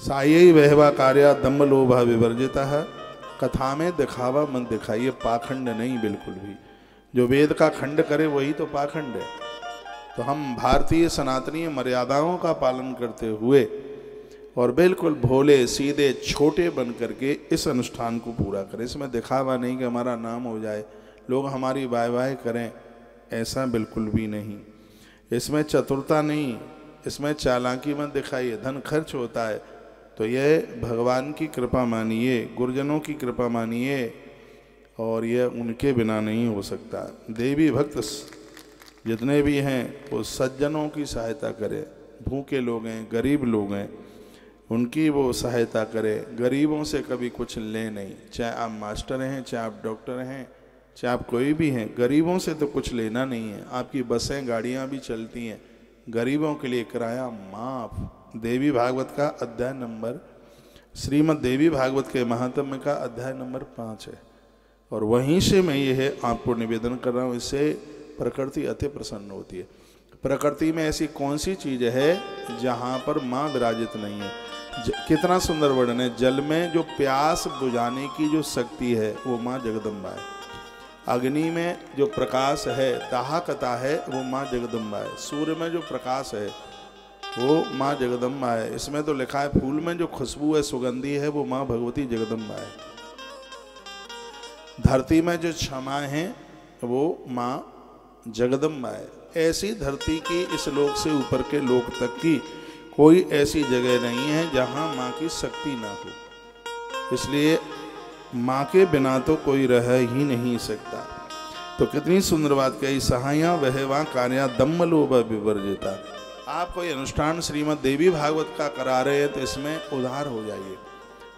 सायई वहवा कार्या दम्भ लोभ विवर्जिता है। कथा में दिखावा मत दिखाइए, पाखंड नहीं बिल्कुल भी। जो वेद का खंड करे वही तो पाखंड है। तो हम भारतीय सनातनीय मर्यादाओं का पालन करते हुए और बिल्कुल भोले सीधे छोटे बन करके इस अनुष्ठान को पूरा करें। इसमें दिखावा नहीं कि हमारा नाम हो जाए, लोग हमारी वाह वाह करें, ऐसा बिल्कुल भी नहीं। इसमें चतुरता नहीं, इसमें चालाकी मत दिखाइए। धन खर्च होता है तो यह भगवान की कृपा मानिए, गुरुजनों की कृपा मानिए, और यह उनके बिना नहीं हो सकता। देवी भक्त जितने भी हैं वो सज्जनों की सहायता करें। भूखे लोग हैं, गरीब लोग हैं, उनकी वो सहायता करें। गरीबों से कभी कुछ ले नहीं, चाहे आप मास्टर हैं, चाहे आप डॉक्टर हैं, चाहे आप कोई भी हैं, गरीबों से तो कुछ लेना नहीं है। आपकी बसें गाड़ियां भी चलती हैं, गरीबों के लिए किराया माफ। देवी भागवत का अध्याय नंबर, श्रीमद् देवी भागवत के महात्म्य का अध्याय नंबर 5 है। और वहीं से मैं यह आपको निवेदन कर रहा हूँ, इससे प्रकृति अति प्रसन्न होती है। प्रकृति में ऐसी कौन सी चीज़ है जहाँ पर माँ विराजित नहीं है। कितना सुंदर वर्णन है। जल में जो प्यास बुझाने की जो शक्ति है वो माँ जगदम्बा है। अग्नि में जो प्रकाश है, दाहकता है, वो माँ जगदम्बा है। सूर्य में जो प्रकाश है वो माँ जगदम्बा है। इसमें तो लिखा है फूल में जो खुशबू है, सुगंधी है, वो माँ भगवती जगदम्बा है। धरती में जो क्षमा है वो माँ जगदम्बा है। ऐसी धरती की इस लोक से ऊपर के लोक तक की कोई ऐसी जगह नहीं है जहाँ माँ की शक्ति ना हो। इसलिए माँ के बिना तो कोई रह ही नहीं सकता। तो कितनी सुंदर बात कही। सहाया वहवा कार्या दम्भ लोभ विवर्जिता। आप कोई अनुष्ठान श्रीमद् देवी भागवत का करा रहे हैं तो इसमें उधार हो जाइए।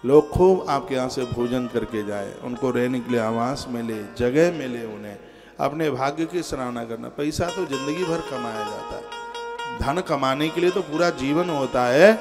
लोग खूब आपके यहाँ से भोजन करके जाए, उनको रहने के लिए आवास मिले, जगह मिले, उन्हें अपने भाग्य की सराहना करना। पैसा तो जिंदगी भर कमाया जाता है, धन कमाने के लिए तो पूरा जीवन होता है,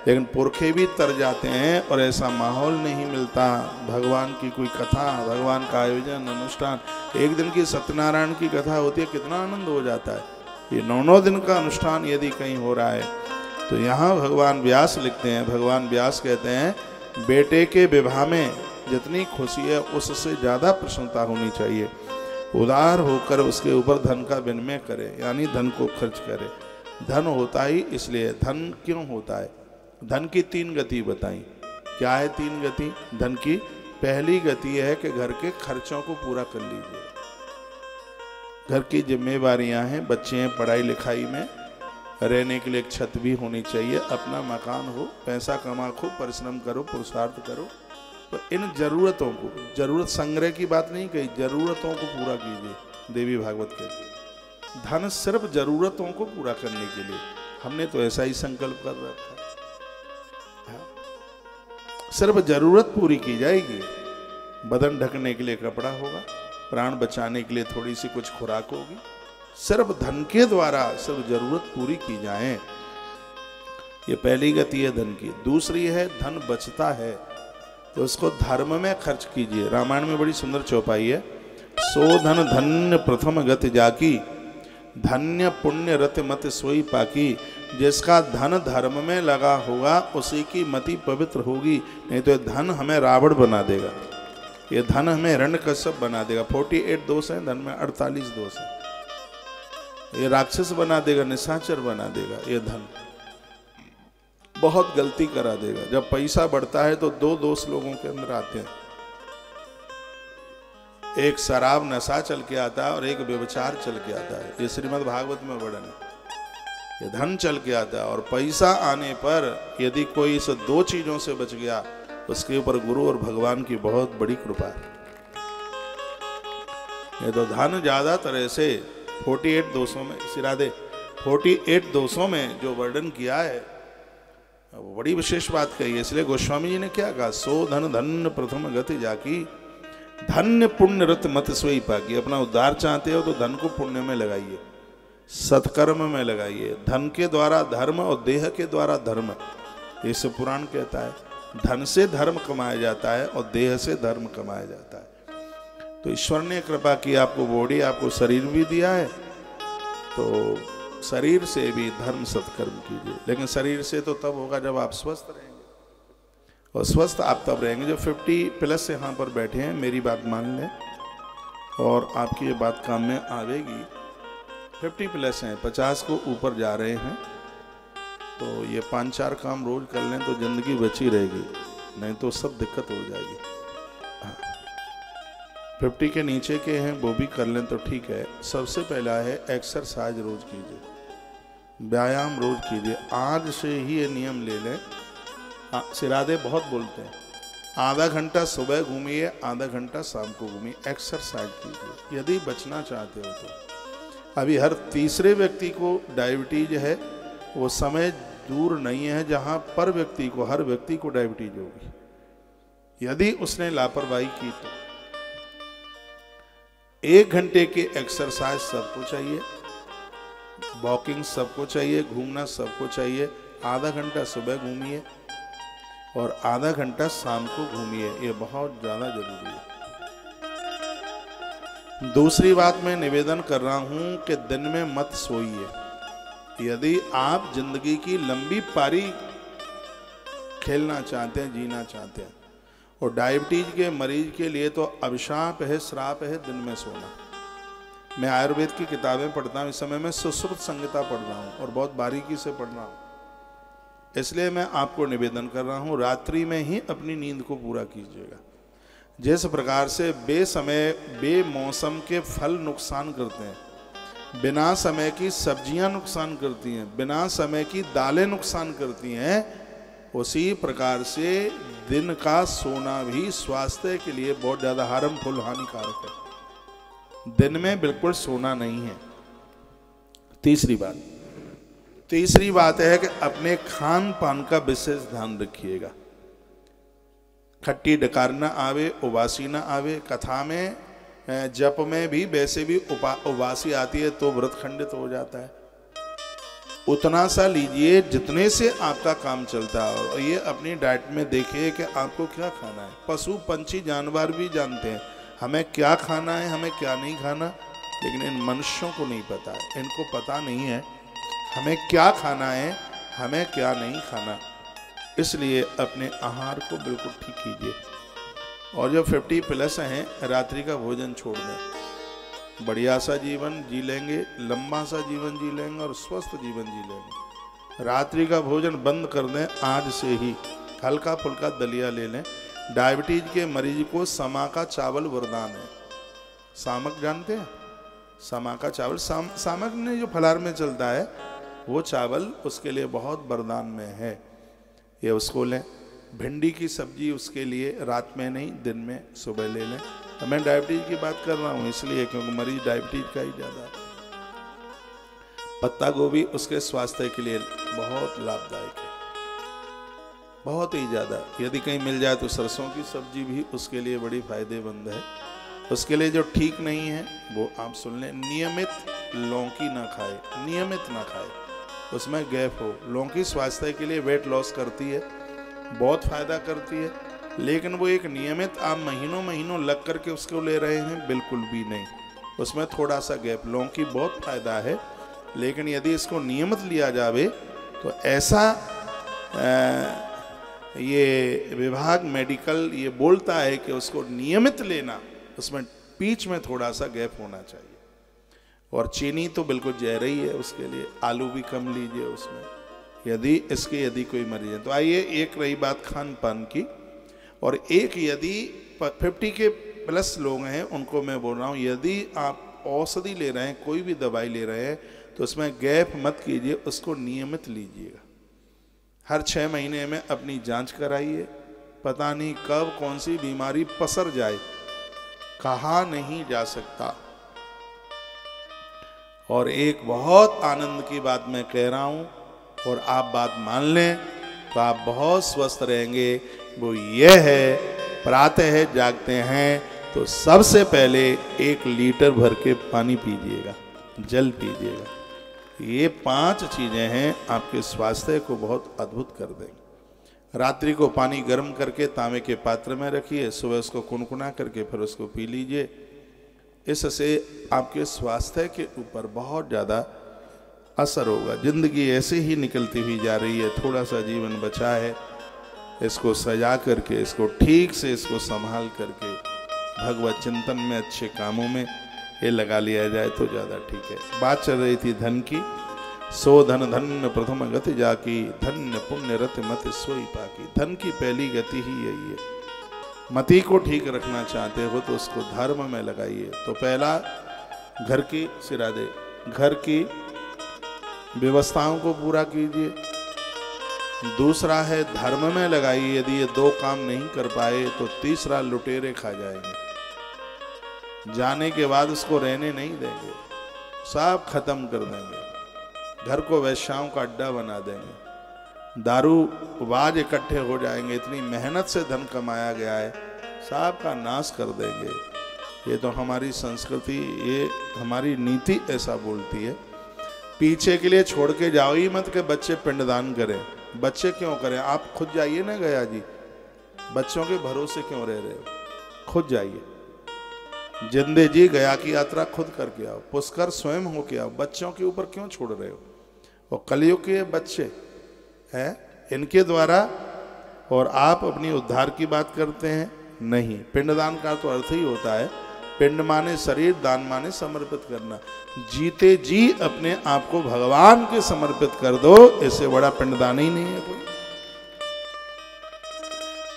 लेकिन पुरखे भी तर जाते हैं और ऐसा माहौल नहीं मिलता। भगवान की कोई कथा, भगवान का आयोजन, अनुष्ठान, एक दिन की सत्यनारायण की कथा होती है, कितना आनंद हो जाता है। ये 9 दिन का अनुष्ठान यदि कहीं हो रहा है तो यहाँ भगवान व्यास लिखते हैं, भगवान व्यास कहते हैं बेटे के विवाह में जितनी खुशी है उससे ज़्यादा प्रसन्नता होनी चाहिए। उदार होकर उसके ऊपर धन का विनिमय करे, यानी धन को खर्च करे। धन होता ही इसलिए, धन क्यों होता है? धन की 3 गति बताई। क्या है 3 गति धन की? पहली गति है कि घर के खर्चों को पूरा कर लीजिए। घर की जिम्मेवारियां हैं, बच्चे हैं, पढ़ाई लिखाई में, रहने के लिए एक छत भी होनी चाहिए, अपना मकान हो, पैसा कमा, खूब परिश्रम करो, पुरुषार्थ करो। तो इन जरूरतों को, जरूरत संग्रह की बात नहीं कही, जरूरतों को पूरा कीजिए। देवी भागवत कहती धन सिर्फ जरूरतों को पूरा करने के लिए। हमने तो ऐसा ही संकल्प कर रखा है, सिर्फ जरूरत पूरी की जाएगी। बदन ढकने के लिए कपड़ा होगा, प्राण बचाने के लिए थोड़ी सी कुछ खुराक होगी। सिर्फ धन के द्वारा सिर्फ जरूरत पूरी की जाए, ये पहली गति है धन की। दूसरी है धन बचता है तो उसको धर्म में खर्च कीजिए। रामायण में बड़ी सुंदर चौपाई है। सो धन धन्य प्रथम गति जाकी, धन्य पुण्य रत मत सोई पाकी। जिसका धन धर्म में लगा होगा उसी की मति पवित्र होगी। नहीं तो ये धन हमें रावण बना देगा, ये धन हमें हिरण्यकश्यप बना देगा। 48 दोष हैं धन में, 48 दोष है। ये राक्षस बना देगा, निशाचर बना देगा। ये धन बहुत गलती करा देगा। जब पैसा बढ़ता है तो 2 दोष लोगों के अंदर आते हैं। एक शराब नशा चल के आता है और एक व्यभिचार चल के आता है। ये श्रीमद् भागवत में वर्णन है। ये धन चल के आता है और पैसा आने पर यदि कोई इस 2 चीजों से बच गया, उसके ऊपर गुरु और भगवान की बहुत बड़ी कृपा है। ये तो धन ज्यादातर ऐसे 48 दोषों में, सिरादे 48 दोषों में जो वर्णन किया है वो बड़ी विशेष बात कही है। इसलिए गोस्वामी जी ने क्या कहा, सो धन धन्य प्रथम गति जाकी, धन्य पुण्य रत मत सोई पाकी। अपना उद्धार चाहते हो तो धन को पुण्य में लगाइए, सत्कर्म में लगाइए। धन के द्वारा धर्म और देह के द्वारा धर्म, इसे पुराण कहता है। धन से धर्म कमाया जाता है और देह से धर्म कमाया जाता है। तो ईश्वर ने कृपा की, आपको बॉडी, आपको शरीर भी दिया है, तो शरीर से भी धर्म सत्कर्म कीजिए। लेकिन शरीर से तो तब होगा जब आप स्वस्थ रहेंगे। और स्वस्थ आप तब रहेंगे। जो 50 प्लस यहाँ पर बैठे हैं, मेरी बात मान लें और आपकी ये बात काम में आवेगी। 50 प्लस हैं, 50 को ऊपर जा रहे हैं, तो ये 5-4 काम रोज कर लें तो जिंदगी बची रहेगी, नहीं तो सब दिक्कत हो जाएगी। 50 के नीचे के हैं वो भी कर लें तो ठीक है। सबसे पहला है एक्सरसाइज रोज कीजिए, व्यायाम रोज कीजिए। आज से ही ये नियम ले लें। सिरादे बहुत बोलते हैं, आधा घंटा सुबह घूमिए, आधा घंटा शाम को घूमिए, एक्सरसाइज कीजिए यदि बचना चाहते हो तो। अभी हर तीसरे व्यक्ति को डायबिटीज है, वो समय दूर नहीं है जहां पर व्यक्ति को, हर व्यक्ति को डायबिटीज होगी यदि उसने लापरवाही की तो। 1 घंटे के एक्सरसाइज सबको चाहिए, वॉकिंग सबको चाहिए, घूमना सबको चाहिए। आधा घंटा सुबह घूमिए और आधा घंटा शाम को घूमिए, ये बहुत ज़्यादा जरूरी है। दूसरी बात मैं निवेदन कर रहा हूं कि दिन में मत सोइए। यदि आप जिंदगी की लंबी पारी खेलना चाहते हैं, जीना चाहते हैं, और डायबिटीज के मरीज के लिए तो अभिशाप है, श्राप है दिन में सोना। मैं आयुर्वेद की किताबें पढ़ता हूँ, इस समय मैं सुश्रुत संहिता पढ़ रहा हूँ और बहुत बारीकी से पढ़ रहा हूँ। इसलिए मैं आपको निवेदन कर रहा हूँ, रात्रि में ही अपनी नींद को पूरा कीजिएगा। जिस प्रकार से बेसमय बेमौसम के फल नुकसान करते हैं, बिना समय की सब्जियां नुकसान करती हैं, बिना समय की दालें नुकसान करती हैं, उसी प्रकार से दिन का सोना भी स्वास्थ्य के लिए बहुत ज़्यादा हार्मफुल, हानिकारक है। दिन में बिल्कुल सोना नहीं है। तीसरी बात है कि अपने खान पान का विशेष ध्यान रखिएगा। खट्टी डकार न आवे, उबासी न आवे। कथा में, जप में भी वैसे भी उबासी आती है तो व्रत खंडित हो जाता है। उतना सा लीजिए जितने से आपका काम चलता है, और ये अपनी डाइट में देखिए कि आपको क्या खाना है। पशु पंछी जानवर भी जानते हैं हमें क्या खाना है, हमें क्या नहीं खाना, लेकिन इन मनुष्यों को नहीं पता है। इनको पता नहीं है हमें क्या खाना है, हमें क्या नहीं खाना। इसलिए अपने आहार को बिल्कुल ठीक कीजिए। और जो 50 प्लस हैं, रात्रि का भोजन छोड़ दें। बढ़िया सा जीवन जी लेंगे, लंबा सा जीवन जी लेंगे और स्वस्थ जीवन जी लेंगे। रात्रि का भोजन बंद कर दें आज से ही। हल्का फुल्का दलिया ले लें। डायबिटीज के मरीज को समा का चावल वरदान है। सामक जानते हैं? समा का चावल, सामक ने जो फलाहार में चलता है वो चावल उसके लिए बहुत वरदान में है, ये उसको लें। भिंडी की सब्जी उसके लिए रात में नहीं, दिन में सुबह ले लें। तो मैं डायबिटीज की बात कर रहा हूँ इसलिए क्योंकि मरीज डायबिटीज का ही ज़्यादा है। पत्ता गोभी उसके स्वास्थ्य के लिए बहुत लाभदायक है, बहुत ही ज़्यादा। यदि कहीं मिल जाए तो सरसों की सब्जी भी उसके लिए बड़ी फायदेमंद है। उसके लिए जो ठीक नहीं है वो आप सुन लें। नियमित लौकी ना खाए, नियमित ना खाए, उसमें गैप हो। लौकी स्वास्थ्य के लिए वेट लॉस करती है, बहुत फायदा करती है, लेकिन वो एक नियमित आप महीनों लग करके उसको ले रहे हैं, बिल्कुल भी नहीं। उसमें थोड़ा सा गैप। लौकी बहुत फायदा है, लेकिन यदि इसको नियमित लिया जावे तो ऐसा ये विभाग मेडिकल ये बोलता है कि उसको नियमित लेना, उसमें बीच में थोड़ा सा गैप होना चाहिए। और चीनी तो बिल्कुल जहरी है उसके लिए। आलू भी कम लीजिए उसमें, यदि कोई मरीज है तो। आइए, एक रही बात खान पान की, और एक यदि 50 के प्लस लोग हैं उनको मैं बोल रहा हूँ, यदि आप औषधि ले रहे हैं, कोई भी दवाई ले रहे हैं, तो उसमें गैप मत कीजिए, उसको नियमित लीजिएगा। हर 6 महीने में अपनी जांच कराइए। पता नहीं कब कौन सी बीमारी पसर जाए, कहा नहीं जा सकता। और एक बहुत आनंद की बात मैं कह रहा हूं, और आप बात मान लें तो आप बहुत स्वस्थ रहेंगे। वो ये है, प्रातः जागते हैं तो सबसे पहले 1 लीटर भर के पानी पीजिएगा, जल पीजिएगा। ये 5 चीजें हैं आपके स्वास्थ्य को बहुत अद्भुत कर देंगे। रात्रि को पानी गर्म करके तांबे के पात्र में रखिए, सुबह उसको कुनकुना करके फिर उसको पी लीजिए। इससे आपके स्वास्थ्य के ऊपर बहुत ज़्यादा असर होगा। जिंदगी ऐसे ही निकलती हुई जा रही है, थोड़ा सा जीवन बचा है, इसको सजा करके, इसको ठीक से इसको संभाल करके भगवत चिंतन में, अच्छे कामों में ये लगा लिया जाए तो ज़्यादा ठीक है। बात चल रही थी धन की। सो धन धन्य प्रथम गति जाकी, धन्य पुण्य रति मति सोई पाकी। धन की पहली गति ही यही है। मति को ठीक रखना चाहते हो तो उसको धर्म में लगाइए। तो पहला घर की सिरादे, घर की व्यवस्थाओं को पूरा कीजिए। दूसरा है धर्म में लगाइए। यदि ये दो काम नहीं कर पाए तो तीसरा लुटेरे खा जाएंगे। जाने के बाद उसको रहने नहीं देंगे, सब खत्म कर देंगे। घर को वैश्याओं का अड्डा बना देंगे। दारूबाज इकट्ठे हो जाएंगे। इतनी मेहनत से धन कमाया गया है, सब का नाश कर देंगे। ये तो हमारी संस्कृति, ये हमारी नीति ऐसा बोलती है। पीछे के लिए छोड़ के जाओ ही मत के बच्चे पिंडदान करें। बच्चे क्यों करें? आप खुद जाइए ना गया जी, बच्चों के भरोसे क्यों रह रहे हो? खुद जाइए। जिंदे जी गया की यात्रा खुद करके आओ, पुष्कर स्वयं होके आओ। बच्चों के ऊपर क्यों छोड़ रहे हो? और कलयुग के बच्चे हैं, इनके द्वारा और आप अपनी उद्धार की बात करते हैं? नहीं। पिंडदान का तो अर्थ ही होता है, पिंड माने शरीर, दान माने समर्पित करना। जीते जी अपने आप को भगवान के समर्पित कर दो, इससे बड़ा पिंडदान ही नहीं है कोई।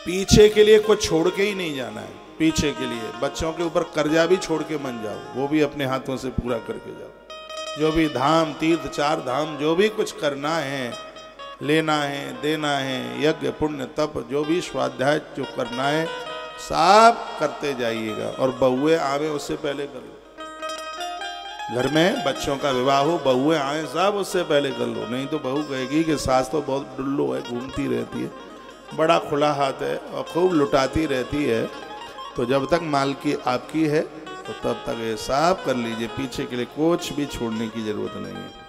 पीछे के लिए कुछ छोड़ के ही नहीं जाना है। पीछे के लिए बच्चों के ऊपर कर्जा भी छोड़ के मन जाओ, वो भी अपने हाथों से पूरा करके जाओ। जो भी धाम, तीर्थ, 4 धाम, जो भी कुछ करना है, लेना है, देना है, यज्ञ, पुण्य, तप, जो भी स्वाध्याय जो करना है, सब करते जाइएगा। और बहुए आवे उससे पहले कर लो। घर में बच्चों का विवाह हो, बहुए आए, सब उससे पहले कर लो। नहीं तो बहू कहेगी कि सास तो बहुत डुल्लो है, घूमती रहती है, बड़ा खुला हाथ है और खूब लुटाती रहती है। तो जब तक माल की आपकी है तो तब तक ये सब कर लीजिए। पीछे के लिए कुछ भी छोड़ने की जरूरत नहीं है।